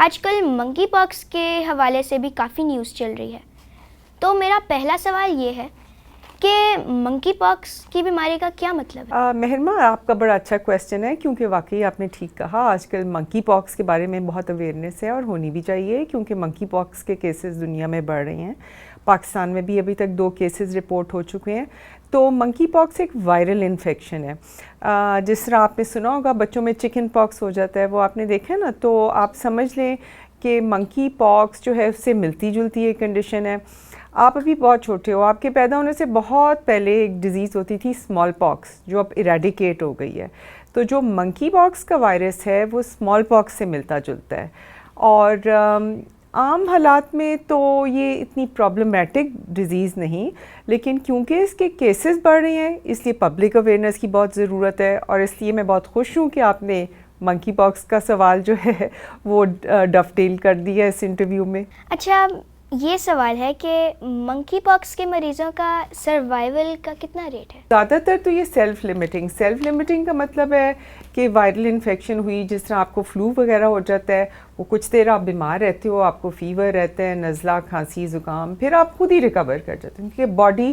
آج کل منکی پاکس کے حوالے سے بھی کافی نیوز چل رہی ہے، تو میرا پہلا سوال یہ ہے کہ منکی پاکس کی بیماری کا کیا مطلب ہے؟ مہرما، آپ کا بڑا اچھا کویسچن ہے، کیونکہ واقعی آپ نے ٹھیک کہا، آج کل منکی پاکس کے بارے میں بہت اویئرنیس ہے اور ہونی بھی چاہیے، کیونکہ منکی پاکس کے کیسز دنیا میں بڑھ رہے ہیں۔ پاکستان میں بھی ابھی تک 2 کیسز رپورٹ ہو چکے ہیں۔ تو منکی پاکس ایک وائرل انفیکشن ہے، جس طرح آپ نے سنا ہوگا بچوں میں چکن پاکس ہو جاتا ہے، وہ آپ نے دیکھا نا، تو آپ سمجھ لیں کہ منکی پاکس جو ہے اس سے ملتی جلتی ایک کنڈیشن ہے۔ آپ ابھی بہت چھوٹے ہو، آپ کے پیدا ہونے سے بہت پہلے ایک ڈیزیز ہوتی تھی اسمال پاکس، جو اب ایریڈیکیٹ ہو گئی ہے۔ تو جو منکی پاکس کا وائرس ہے وہ اسمال پاکس سے ملتا جلتا ہے، اور عام حالات میں تو یہ اتنی پرابلمیٹک ڈیزیز نہیں، لیکن کیونکہ اس کے کیسز بڑھ رہے ہیں اس لیے پبلک اویئرنیس کی بہت ضرورت ہے، اور اس لیے میں بہت خوش ہوں کہ آپ نے منکی پاکس کا سوال جو ہے وہ ڈف ٹیل کر دیا اس انٹرویو میں۔ اچھا، یہ سوال ہے کہ منکی پاکس کے مریضوں کا سروائیول کا کتنا ریٹ ہے؟ زیادہ تر تو یہ سیلف لیمٹنگ کا مطلب ہے کہ وائرل انفیکشن ہوئی، جس طرح آپ کو فلو وغیرہ ہو جاتا ہے، وہ کچھ دیر آپ بیمار رہتے ہو، آپ کو فیور رہتا ہے، نزلہ، کھانسی، زکام، پھر آپ خود ہی ریکور کر جاتے ہیں، کیونکہ باڈی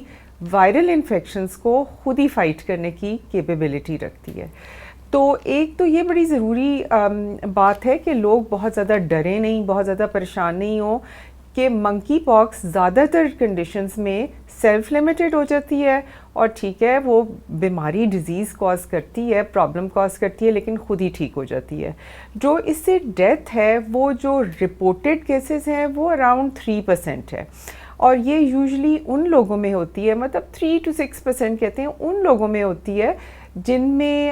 وائرل انفیکشنز کو خود ہی فائٹ کرنے کی کیپیبلٹی رکھتی ہے۔ تو ایک تو یہ بڑی ضروری بات ہے کہ لوگ بہت زیادہ ڈریں نہیں، بہت زیادہ پریشان نہیں ہوں، کہ منکی پاکس زیادہ تر کنڈیشنز میں سیلف لیمیٹڈ ہو جاتی ہے، اور ٹھیک ہے وہ بیماری ڈیزیز کاز کرتی ہے، پرابلم کاز کرتی ہے، لیکن خود ہی ٹھیک ہو جاتی ہے۔ جو اس سے ڈیتھ ہے وہ جو رپورٹڈ کیسز ہیں وہ اراؤنڈ 3% ہے، اور یہ یوزلی ان لوگوں میں ہوتی ہے، مطلب 3 to 6% کہتے ہیں، ان لوگوں میں ہوتی ہے جن میں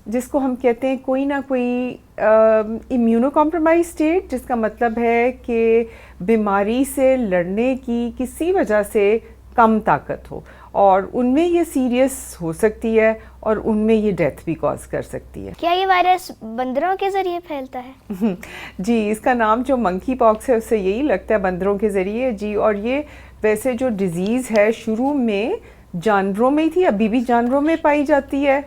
جس کو ہم کہتے ہیں کوئی نہ کوئی امیونو کمپرومائز اسٹیٹ، جس کا مطلب ہے کہ بیماری سے لڑنے کی کسی وجہ سے کم طاقت ہو، اور ان میں یہ سیریس ہو سکتی ہے، اور ان میں یہ ڈیتھ بھی کاز کر سکتی ہے۔ کیا یہ وائرس بندروں کے ذریعے پھیلتا ہے؟ جی، اس کا نام جو منکی پاکس ہے اس سے یہی لگتا ہے، بندروں کے ذریعے۔ جی، اور یہ ویسے جو ڈیزیز ہے شروع میں جانوروں میں ہی تھی، ابھی بھی جانوروں میں پائی جاتی ہے،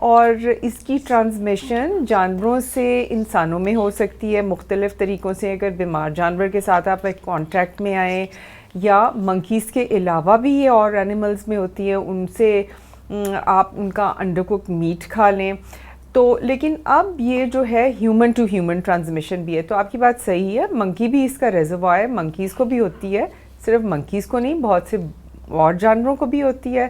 اور اس کی ٹرانسمیشن جانوروں سے انسانوں میں ہو سکتی ہے مختلف طریقوں سے۔ اگر بیمار جانور کے ساتھ آپ ایک کانٹیکٹ میں آئیں، یا منکیز کے علاوہ بھی یہ اور اینیملز میں ہوتی ہے، ان سے آپ ان کا انڈر کوک میٹ کھا لیں تو۔ لیکن اب یہ جو ہے ہیومن ٹو ہیومن ٹرانسمیشن بھی ہے، تو آپ کی بات صحیح ہے، منکی بھی اس کا ریزروائر ہے، منکیز کو بھی ہوتی ہے، صرف منکیز کو نہیں، بہت سے اور جانوروں کو بھی ہوتی ہے،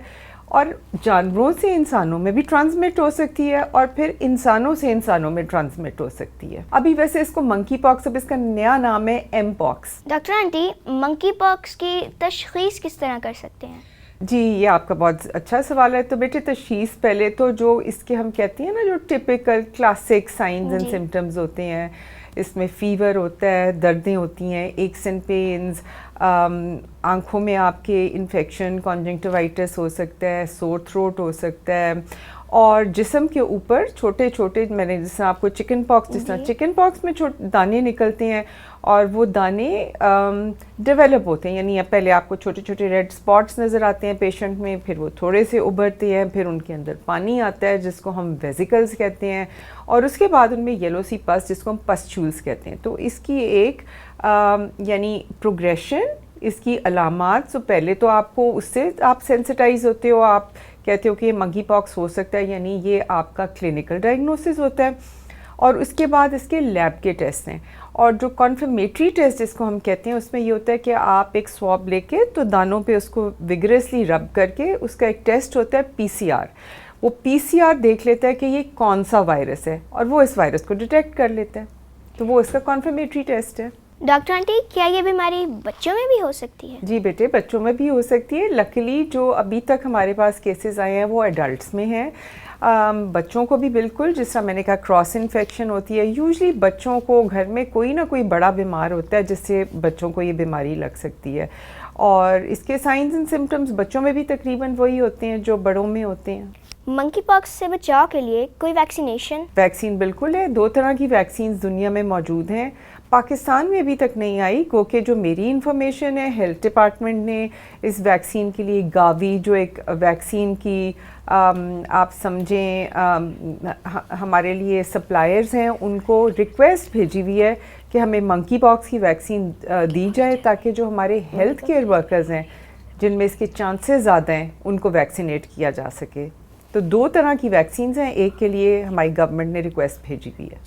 اور جانوروں سے انسانوں میں بھی ٹرانسمٹ ہو سکتی ہے، اور پھر انسانوں سے انسانوں میں ٹرانسمٹ ہو سکتی ہے۔ ابھی ویسے اس کو منکی پاکس، اب اس کا نیا نام ہے ایم پاکس۔ ڈاکٹر آنٹی، منکی پاکس کی تشخیص کس طرح کر سکتے ہیں؟ جی، یہ آپ کا بہت اچھا سوال ہے۔ تو بیٹے تشخیص پہلے تو جو اس کے ہم کہتے ہیں نا، جو typical classic signs and symptoms ہوتے ہیں، اس میں فیور ہوتا ہے، دردیں ہوتی ہیں، ایکس اینڈ پینز، آنکھوں میں آپ کے انفیکشن، کانجنکٹیوائٹس ہو سکتا ہے، سور تھروٹ ہو سکتا ہے، اور جسم کے اوپر چھوٹے چھوٹے، میں نے جس طرح آپ کو چکن پاکس، جس طرح چکن پاکس میں دانے نکلتے ہیں، اور وہ دانے ڈیولپ ہوتے ہیں، یعنی پہلے آپ کو چھوٹے چھوٹے ریڈ سپاٹس نظر آتے ہیں پیشنٹ میں، پھر وہ تھوڑے سے ابھرتے ہیں، پھر ان کے اندر پانی آتا ہے جس کو ہم ویزیکلز کہتے ہیں، اور اس کے بعد ان میں یلو سی پس جس کو ہم پسچولز کہتے ہیں۔ تو اس کی ایک یعنی پروگریشن، اس کی علامات، سو پہلے تو آپ کو اس سے آپ سینسٹائز ہوتے ہو، آپ کہتے ہو کہ یہ منکی پاکس ہو سکتا ہے، یعنی یہ آپ کا کلینکل ڈائگنوسس ہوتا ہے، اور اس کے بعد اس کے لیب کے ٹیسٹ ہیں، اور جو کنفرمیٹری ٹیسٹ جس کو ہم کہتے ہیں، اس میں یہ ہوتا ہے کہ آپ ایک سواب لے کے تو دانوں پہ اس کو وگرسلی رب کر کے اس کا ایک ٹیسٹ ہوتا ہے PCR، وہ PCR دیکھ لیتا ہے کہ یہ کون سا وائرس ہے، اور وہ اس وائرس کو ڈیٹیکٹ کر لیتا ہے، تو وہ اس کا کنفرمیٹری ٹیسٹ ہے۔ ڈاکٹر آنٹی، کیا یہ بیماری بچوں میں بھی ہو سکتی ہے؟ جی بیٹے، بچوں میں بھی ہو سکتی ہے۔ لکیلی جو ابھی تک ہمارے پاس کیسز آئے ہیں وہ ایڈلٹس میں ہیں، بچوں کو بھی بالکل، جس طرح میں نے کہا کراس انفیکشن ہوتی ہے، یوزلی بچوں کو گھر میں کوئی نہ کوئی بڑا بیمار ہوتا ہے جس سے بچوں کو یہ بیماری لگ سکتی ہے، اور اس کے سائنز اینڈ سمٹمز بچوں میں بھی تقریباً وہی ہوتے ہیں جو بڑوں میں ہوتے ہیں۔ منکی پاکس سے بچاؤ کے لیے کوئی ویکسین بالکل ہے، 2 طرح کی ویکسینز دنیا میں موجود ہیں، پاکستان میں ابھی تک نہیں آئی، کیونکہ جو میری انفارمیشن ہے ہیلتھ ڈپارٹمنٹ نے اس ویکسین کے لیے گاوی، جو ایک ویکسین کی آپ سمجھیں ہمارے لیے سپلائرز ہیں، ان کو ریکویسٹ بھیجی ہوئی ہے کہ ہمیں منکی پاکس کی ویکسین دی جائے تاکہ جو ہمارے ہیلتھ کیئر ورکرز ہیں جن میں اس کے چانسز زیادہ ہیں ان کو ویکسینیٹ کیا جا سکے. تو 2 طرح کی ویکسینز ہیں, ایک کے لیے ہماری گورنمنٹ نے ریکویسٹ بھیجی ہوئی ہے.